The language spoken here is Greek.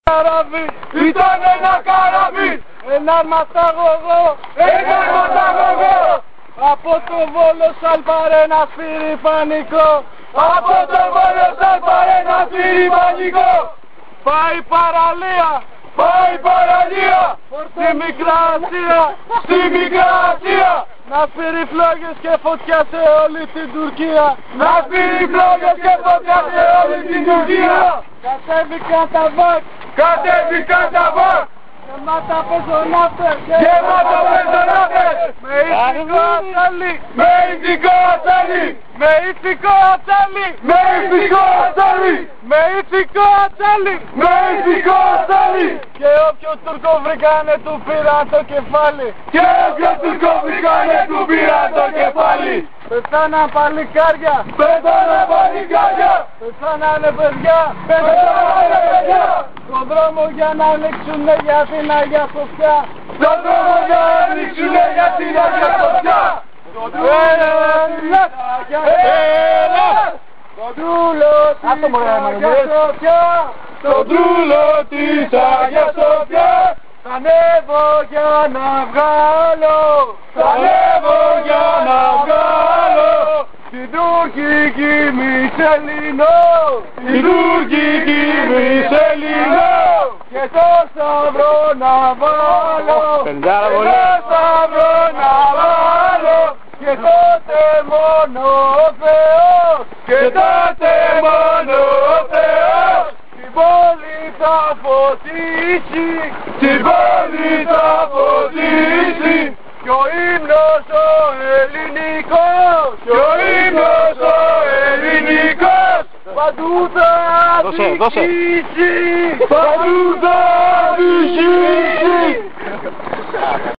Καράβι, ήταν ένα καράβι, έναν ματαγωγό, από το Βόλο σάλπαρε ένα σφύρι πανικό, από το Βόλο σάλπαρε ένα σφύρι πανικό. Πάει παραλία, στη Μικρά Ασία, να σφύρει φλόγες και φωτιά σε όλη την Τουρκία, κατέβηκαν τα βακ, γεμάτα πεζοναύτες, με ηθικό ατσάλι, και όποιο Τούρκο βρήκανε του πήραν το κεφάλι, πεθάναν παλικάρια, πεθάνανε παιδιά, στον δρόμο για να ανοίξουνε για την Αγία Σοφιά, στον τρούλο της Αγίας Σοφιάς, θα ανέβω για να βγάλω, την τουρκική Μισελινό, και το σταυρό να βάλω, και τότε μόνο ο Θεός, την πόλη θα φωτίσει, κι ο ύμνος ο ελληνικός, παντού θα διχύσει.